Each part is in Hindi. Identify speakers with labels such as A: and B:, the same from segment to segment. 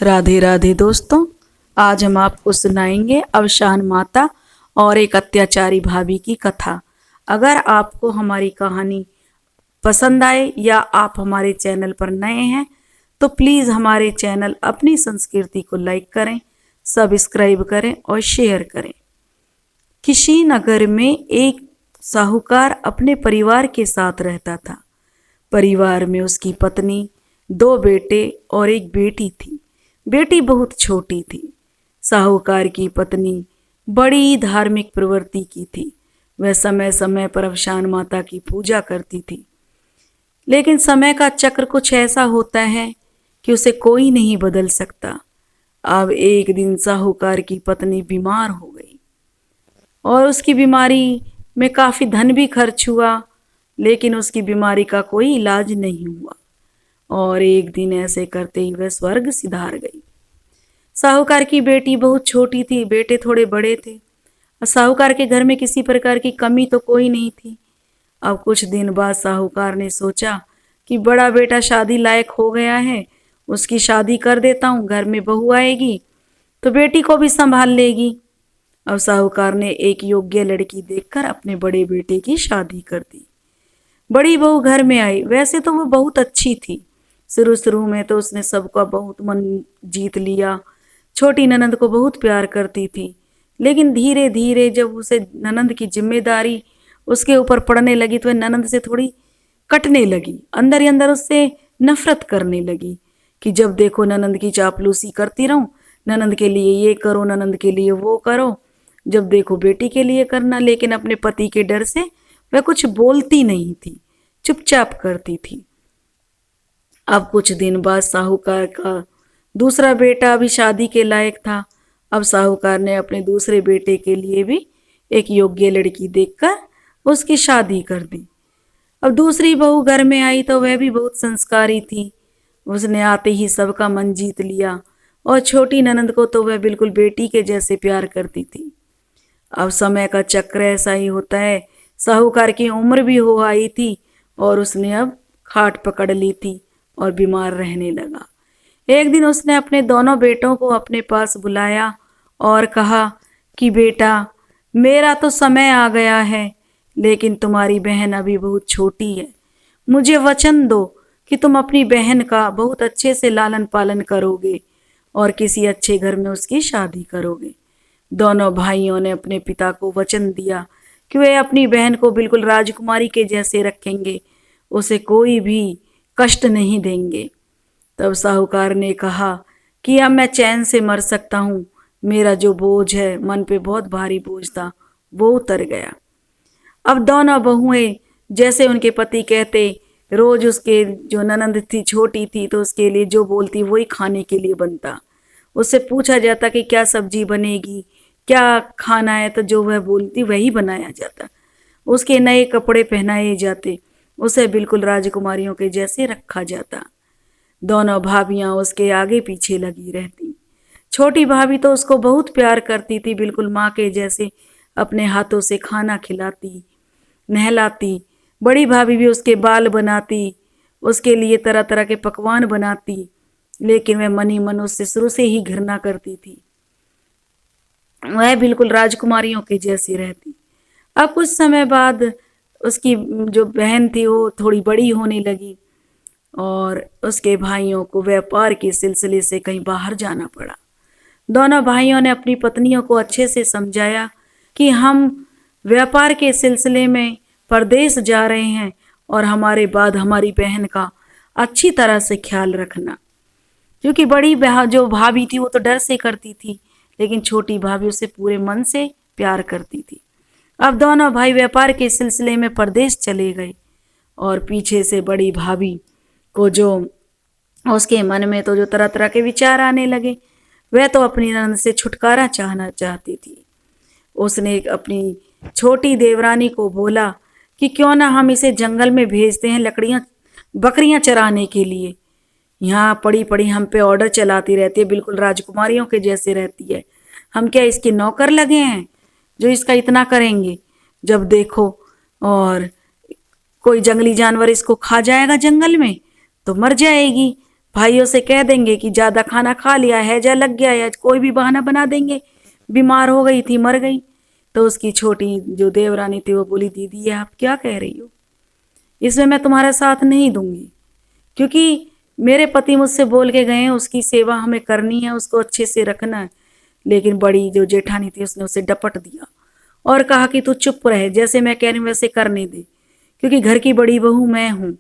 A: राधे राधे दोस्तों, आज हम आपको सुनाएंगे अवसान माता और एक अत्याचारी भाभी की कथा। अगर आपको हमारी कहानी पसंद आए या आप हमारे चैनल पर नए हैं तो प्लीज़ हमारे चैनल अपनी संस्कृति को लाइक करें, सब्सक्राइब करें और शेयर करें। किसी नगर में एक साहूकार अपने परिवार के साथ रहता था। परिवार में उसकी पत्नी, 2 बेटे और एक बेटी थी। बेटी बहुत छोटी थी। साहूकार की पत्नी बड़ी धार्मिक प्रवृत्ति की थी। वह समय समय पर अवसान माता की पूजा करती थी। लेकिन समय का चक्र कुछ ऐसा होता है कि उसे कोई नहीं बदल सकता। अब एक दिन साहूकार की पत्नी बीमार हो गई और उसकी बीमारी में काफ़ी धन भी खर्च हुआ, लेकिन उसकी बीमारी का कोई इलाज नहीं हुआ। और एक दिन ऐसे करते ही वह स्वर्ग सिधार गई। साहूकार की बेटी बहुत छोटी थी, बेटे थोड़े बड़े थे। साहूकार के घर में किसी प्रकार की कमी तो कोई नहीं थी। अब कुछ दिन बाद साहूकार ने सोचा कि बड़ा बेटा शादी लायक हो गया है, उसकी शादी कर देता हूँ। घर में बहू आएगी तो बेटी को भी संभाल लेगी। अब साहूकार ने एक योग्य लड़की देखकर अपने बड़े बेटे की शादी कर दी। बड़ी बहू घर में आई। वैसे तो वो बहुत अच्छी थी। शुरू शुरू में तो उसने सबका बहुत मन जीत लिया। छोटी ननंद को बहुत प्यार करती थी, लेकिन धीरे धीरे जब उसे ननंद की जिम्मेदारी उसके ऊपर पड़ने लगी तो वह ननंद से थोड़ी कटने लगी। अंदर ही अंदर उससे नफरत करने लगी कि जब देखो ननंद की चापलूसी करती रहूं, ननंद के लिए ये करो, ननंद के लिए वो करो, जब देखो बेटी के लिए करना। लेकिन अपने पति के डर से वह कुछ बोलती नहीं थी, चुपचाप करती थी। अब कुछ दिन बाद साहूकार का दूसरा बेटा भी शादी के लायक था। अब साहूकार ने अपने दूसरे बेटे के लिए भी एक योग्य लड़की देखकर उसकी शादी कर दी। अब दूसरी बहू घर में आई तो वह भी बहुत संस्कारी थी। उसने आते ही सबका मन जीत लिया और छोटी ननंद को तो वह बिल्कुल बेटी के जैसे प्यार करती थी। अब समय का चक्र ऐसा ही होता है। साहूकार की उम्र भी हो आई थी और उसने अब खाट पकड़ ली थी और बीमार रहने लगा। एक दिन उसने अपने दोनों बेटों को अपने पास बुलाया और कहा कि बेटा, मेरा तो समय आ गया है, लेकिन तुम्हारी बहन अभी बहुत छोटी है। मुझे वचन दो कि तुम अपनी बहन का बहुत अच्छे से लालन पालन करोगे और किसी अच्छे घर में उसकी शादी करोगे। दोनों भाइयों ने अपने पिता को वचन दिया कि वे अपनी बहन को बिल्कुल राजकुमारी के जैसे रखेंगे, उसे कोई भी कष्ट नहीं देंगे। तब साहूकार ने कहा कि अब मैं चैन से मर सकता हूँ। मेरा जो बोझ है, मन पे बहुत भारी बोझ था, वो उतर गया। अब दोनों बहुएं जैसे उनके पति कहते, रोज उसके जो ननंद थी छोटी थी तो उसके लिए जो बोलती वही खाने के लिए बनता। उससे पूछा जाता कि क्या सब्जी बनेगी, क्या खाना है, तो जो वह बोलती वही बनाया जाता। उसके नए कपड़े पहनाए जाते, उसे बिल्कुल राजकुमारियों के जैसे रखा जाता। दोनों भाभियां उसके आगे पीछे लगी रहती। छोटी भाभी तो उसको बहुत प्यार करती थी, बिल्कुल माँ के जैसे अपने हाथों से खाना खिलाती, नहलाती। बड़ी भाभी भी उसके बाल बनाती, उसके लिए तरह तरह के पकवान बनाती, लेकिन वह मन ही मन उससे शुरू से ही घृणा करती थी। वह बिल्कुल राजकुमारियों के जैसी रहती। अब कुछ समय बाद उसकी जो बहन थी वो थोड़ी बड़ी होने लगी और उसके भाइयों को व्यापार के सिलसिले से कहीं बाहर जाना पड़ा। दोनों भाइयों ने अपनी पत्नियों को अच्छे से समझाया कि हम व्यापार के सिलसिले में परदेश जा रहे हैं और हमारे बाद हमारी बहन का अच्छी तरह से ख्याल रखना। क्योंकि बड़ी जो भाभी थी वो तो डर से करती थी, लेकिन छोटी भाभी उसे पूरे मन से प्यार करती थी। अब दोनों भाई व्यापार के सिलसिले में परदेश चले गए और पीछे से बड़ी भाभी को जो उसके मन में तो जो तरह तरह के विचार आने लगे। वह तो अपनी ननद से छुटकारा चाहना चाहती थी। उसने अपनी छोटी देवरानी को बोला कि क्यों ना हम इसे जंगल में भेजते हैं लकड़ियाँ बकरियाँ चराने के लिए। यहाँ पड़ी पड़ी हम पे ऑर्डर चलाती रहती है, बिल्कुल राजकुमारियों के जैसे रहती है। हम क्या इसके नौकर लगे हैं जो इसका इतना करेंगे? जब देखो और कोई जंगली जानवर इसको खा जाएगा जंगल में तो मर जाएगी। भाइयों से कह देंगे कि ज़्यादा खाना खा लिया है, जा लग गया, या कोई भी बहाना बना देंगे, बीमार हो गई थी, मर गई। तो उसकी छोटी जो देवरानी थी वो बोली, दीदी ये आप क्या कह रही हो, इसमें मैं तुम्हारा साथ नहीं दूंगी, क्योंकि मेरे पति मुझसे बोल के गए हैं उसकी सेवा हमें करनी है, उसको अच्छे से रखना है। लेकिन बड़ी जो जेठानी थी उसने उसे डपट दिया और कहा कि तू चुप रहे, जैसे मैं कह रही हूँ वैसे करने दे, क्योंकि घर की बड़ी बहू मैं हूँ।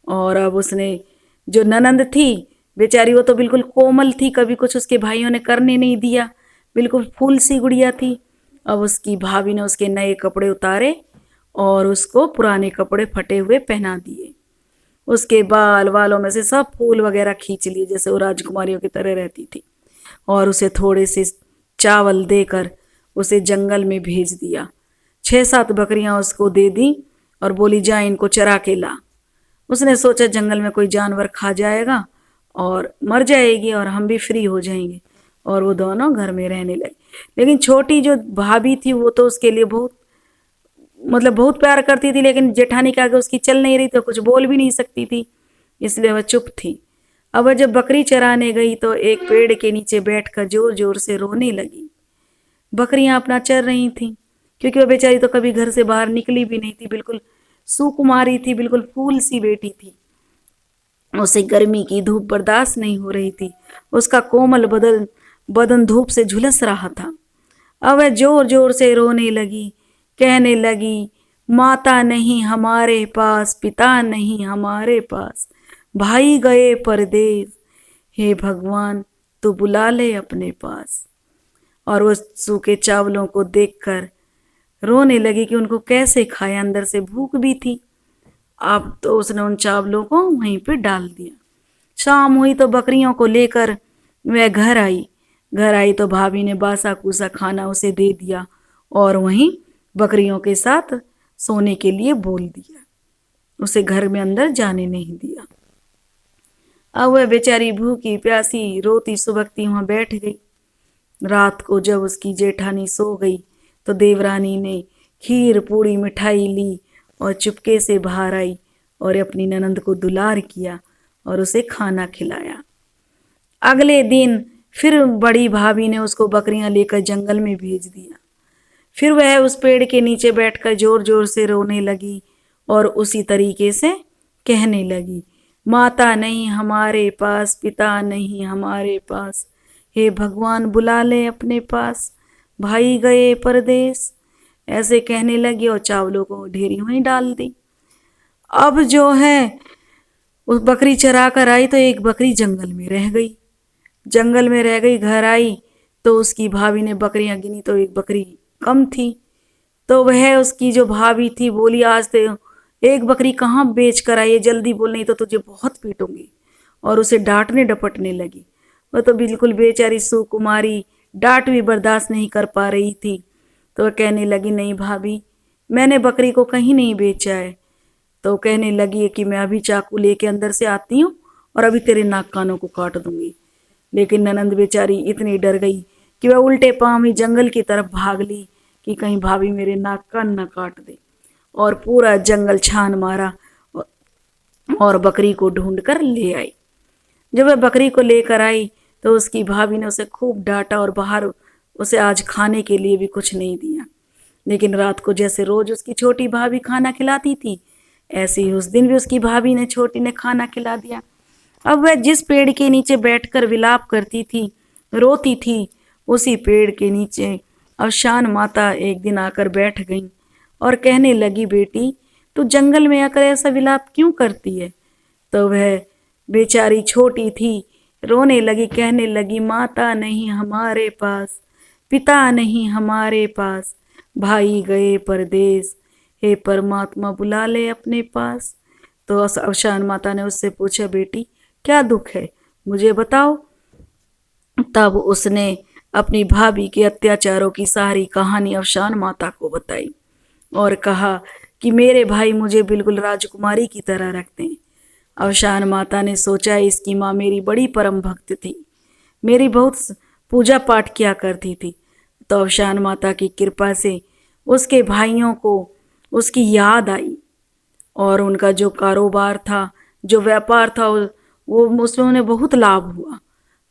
A: और अब उसने जो ननंद थी बेचारी, वो तो बिल्कुल कोमल थी, कभी कुछ उसके भाइयों ने करने नहीं दिया, बिल्कुल फूल सी गुड़िया थी। अब उसकी भाभी ने उसके नए कपड़े उतारे और उसको पुराने कपड़े फटे हुए पहना दिए। उसके बालों में से सब फूल वगैरह खींच लिए, जैसे वो राजकुमारियों की तरह रहती थी, और उसे थोड़े से चावल देकर उसे जंगल में भेज दिया। 6-7 बकरियां उसको दे दी और बोली, जा इनको चरा के ला। उसने सोचा जंगल में कोई जानवर खा जाएगा और मर जाएगी और हम भी फ्री हो जाएंगे, और वो दोनों घर में रहने लगे। लेकिन छोटी जो भाभी थी वो तो उसके लिए बहुत प्यार करती थी, लेकिन जेठानी के आगे उसकी चल नहीं रही, तो कुछ बोल भी नहीं सकती थी, इसलिए वह चुप थी। अब वह जब बकरी चराने गई तो एक पेड़ के नीचे बैठकर जोर जोर से रोने लगी। बकरियां अपना चर रही थीं, क्योंकि वह बेचारी तो कभी घर से बाहर निकली भी नहीं थी, बिल्कुल सुकुमारी थी, बिल्कुल फूल सी बेटी थी। उसे गर्मी की धूप बर्दाश्त नहीं हो रही थी, उसका कोमल बदन धूप से झुलस रहा था। अब वह जोर जोर से रोने लगी, कहने लगी, माता नहीं हमारे पास, पिता नहीं हमारे पास, भाई गए परदेस, हे भगवान तू बुला ले अपने पास। और वो सूखे चावलों को देखकर रोने लगी कि उनको कैसे खाए, अंदर से भूख भी थी। अब तो उसने उन चावलों को वहीं पे डाल दिया। शाम हुई तो बकरियों को लेकर वह घर आई। घर आई तो भाभी ने बासा कूसा खाना उसे दे दिया और वहीं बकरियों के साथ सोने के लिए बोल दिया, उसे घर में अंदर जाने नहीं दिया। अब वह बेचारी भूखी प्यासी रोती सुबकती वहां बैठ गई। रात को जब उसकी जेठानी सो गई तो देवरानी ने खीर पूड़ी मिठाई ली और चुपके से बाहर आई और अपनी ननंद को दुलार किया और उसे खाना खिलाया। अगले दिन फिर बड़ी भाभी ने उसको बकरियां लेकर जंगल में भेज दिया। फिर वह उस पेड़ के नीचे बैठकर जोर जोर से रोने लगी और उसी तरीके से कहने लगी, माता नहीं हमारे पास, पिता नहीं हमारे पास, हे भगवान बुला ले अपने पास, भाई गए परदेस। ऐसे कहने लगी और चावलों को ढेरी वहीं डाल दी। अब जो है उस बकरी चरा कर आई तो एक बकरी जंगल में रह गई। जंगल में रह गई, घर आई तो उसकी भाभी ने बकरियां गिनी तो एक बकरी कम थी। तो वह उसकी जो भाभी थी बोली, आज तो एक बकरी कहाँ बेच कर आई है, जल्दी बोल नहीं तो तुझे बहुत पीटूंगी। और उसे डांटने डपटने लगी। वह तो बिल्कुल बेचारी सुकुमारी डांट भी बर्दाश्त नहीं कर पा रही थी। तो वह कहने लगी, नहीं भाभी, मैंने बकरी को कहीं नहीं बेचा है। तो कहने लगी कि मैं अभी चाकू लेके अंदर से आती हूँ और अभी तेरे नाक कानों को काट दूंगी। लेकिन ननंद बेचारी इतनी डर गई कि वह उल्टे पांव ही जंगल की तरफ भाग ली कि कहीं भाभी मेरे नाक कान न काट दे, और पूरा जंगल छान मारा और बकरी को ढूंढ कर ले आई। जब वह बकरी को लेकर आई तो उसकी भाभी ने उसे खूब डांटा और बाहर उसे आज खाने के लिए भी कुछ नहीं दिया। लेकिन रात को जैसे रोज उसकी छोटी भाभी खाना खिलाती थी, ऐसे ही उस दिन भी उसकी भाभी ने छोटी ने खाना खिला दिया। अब वह जिस पेड़ के नीचे बैठकर विलाप करती थी, रोती थी, उसी पेड़ के नीचे अवशान माता एक दिन आकर बैठ गई और कहने लगी, बेटी तू जंगल में आकर ऐसा विलाप क्यों करती है। तो वह बेचारी छोटी थी, रोने लगी, कहने लगी, माता नहीं हमारे पास, पिता नहीं हमारे पास, भाई गए परदेस, हे परमात्मा बुला ले अपने पास। तो अवशान माता ने उससे पूछा, बेटी क्या दुख है, मुझे बताओ। तब उसने अपनी भाभी के अत्याचारों की सारी कहानी अवशान माता को बताई और कहा कि मेरे भाई मुझे बिल्कुल राजकुमारी की तरह रखते हैं। अवशान माता ने सोचा, इसकी माँ मेरी बड़ी परम भक्त थी, मेरी बहुत पूजा पाठ किया करती थी। तो अवशान माता की कृपा से उसके भाइयों को उसकी याद आई और उनका जो कारोबार था, जो व्यापार था, वो उसमें उन्हें बहुत लाभ हुआ।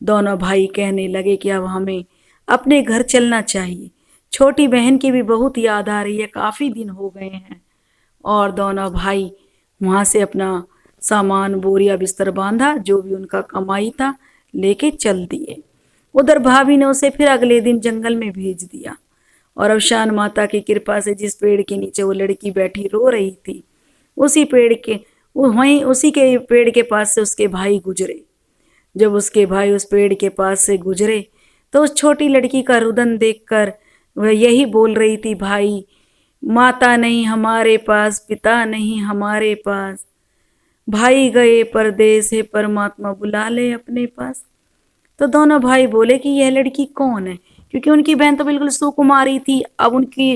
A: दोनों भाई कहने लगे कि अब हमें अपने घर चलना चाहिए। छोटी बहन की भी बहुत याद आ रही है, काफ़ी दिन हो गए हैं। और दोनों भाई वहाँ से अपना सामान बोरिया बिस्तर बांधा, जो भी उनका कमाई था लेके चल दिए। उधर भाभी ने उसे फिर अगले दिन जंगल में भेज दिया। और अवशान माता की कृपा से जिस पेड़ के नीचे वो लड़की बैठी रो रही थी, उसी पेड़ के वहीं उसी के पेड़ के पास से उसके भाई गुजरे। जब उसके भाई उस पेड़ के पास से गुजरे तो उस छोटी लड़की का रुदन देखकर वह यही बोल रही थी, भाई माता नहीं हमारे पास, पिता नहीं हमारे पास, भाई गए परदेस है परमात्मा बुला ले अपने पास। तो दोनों भाई बोले कि यह लड़की कौन है, क्योंकि उनकी बहन तो बिल्कुल सुकुमारी थी। अब उनकी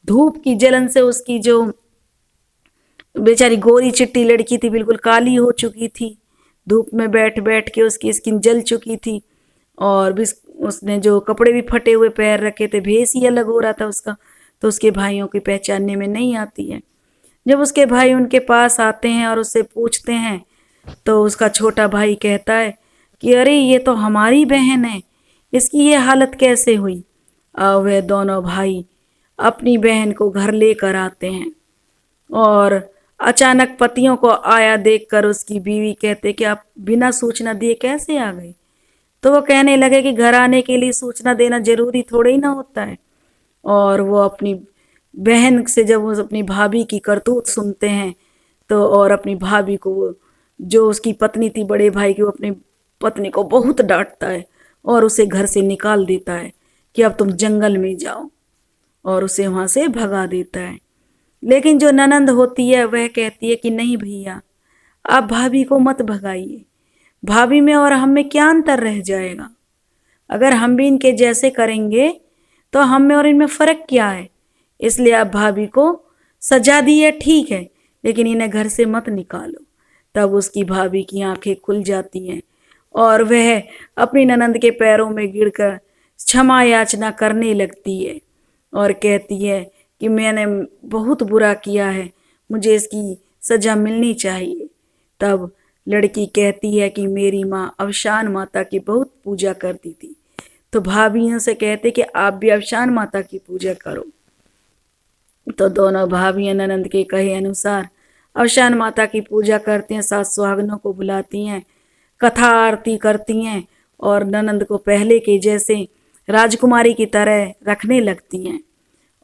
A: धूप की जलन से उसकी जो बेचारी गोरी चिट्टी लड़की थी बिल्कुल काली हो चुकी थी। धूप में बैठ बैठ के उसकी स्किन जल चुकी थी, और उसने जो कपड़े भी फटे हुए पैर रखे थे, भेस ही अलग हो रहा था उसका। तो उसके भाइयों की पहचानने में नहीं आती है। जब उसके भाई उनके पास आते हैं और उससे पूछते हैं, तो उसका छोटा भाई कहता है कि अरे ये तो हमारी बहन है, इसकी ये हालत कैसे हुई। अब वह दोनों भाई अपनी बहन को घर लेकर आते हैं, और अचानक पतियों को आया देखकर उसकी बीवी कहते कि आप बिना सूचना दिए कैसे आ गए। तो वो कहने लगे कि घर आने के लिए सूचना देना जरूरी थोड़ा ही ना होता है। और वो अपनी बहन से जब वो अपनी भाभी की करतूत सुनते हैं, तो और अपनी भाभी को जो उसकी पत्नी थी बड़े भाई की, वो अपनी पत्नी को बहुत डांटता है और उसे घर से निकाल देता है कि अब तुम जंगल में जाओ, और उसे वहाँ से भगा देता है। लेकिन जो ननंद होती है वह कहती है कि नहीं भैया, आप भाभी को मत भगाइए, भाभी में और हम में क्या अंतर रह जाएगा। अगर हम भी इनके जैसे करेंगे तो हम में और इनमें फ़र्क क्या है। इसलिए आप भाभी को सजा दी है ठीक है, लेकिन इन्हें घर से मत निकालो। तब उसकी भाभी की आंखें खुल जाती हैं और वह अपनी ननंद के पैरों में गिरकर क्षमा याचना करने लगती है और कहती है कि मैंने बहुत बुरा किया है, मुझे इसकी सज़ा मिलनी चाहिए। तब लड़की कहती है कि मेरी माँ अवशान माता की बहुत पूजा करती थी। तो भाभियों से कहते कि आप भी अवशान माता की पूजा करो। तो दोनों भाभियाँ ननंद के कहे अनुसार अवशान माता की पूजा करती हैं, सास सुहागनों को बुलाती हैं, कथा आरती करती हैं और ननंद को पहले के जैसे राजकुमारी की तरह रखने लगती हैं।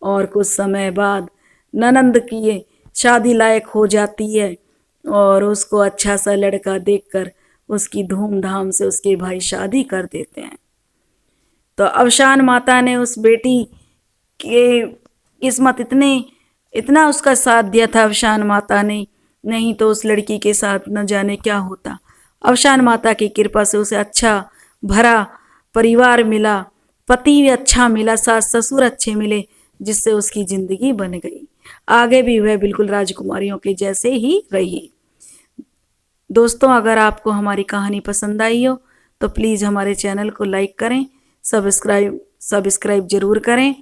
A: और कुछ समय बाद ननंद की ये शादी लायक हो जाती है और उसको अच्छा सा लड़का देखकर उसकी धूमधाम से उसके भाई शादी कर देते हैं। तो अवशान माता ने उस बेटी के किस्मत इतना उसका साथ दिया था अवशान माता ने, नहीं तो उस लड़की के साथ न जाने क्या होता। अवशान माता की कृपा से उसे अच्छा भरा परिवार मिला, पति भी अच्छा मिला, सास ससुर अच्छे मिले, जिससे उसकी ज़िंदगी बन गई। आगे भी वह बिल्कुल राजकुमारियों के जैसे ही रही। दोस्तों, अगर आपको हमारी कहानी पसंद आई हो तो प्लीज़ हमारे चैनल को लाइक करें, सब्सक्राइब जरूर करें।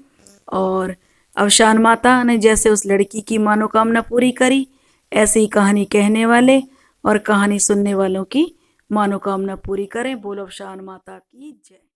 A: और अवशान माता ने जैसे उस लड़की की मनोकामना पूरी करी, ऐसे ही कहानी कहने वाले और कहानी सुनने वालों की मनोकामना पूरी करें। बोलो अवशान माता की जय।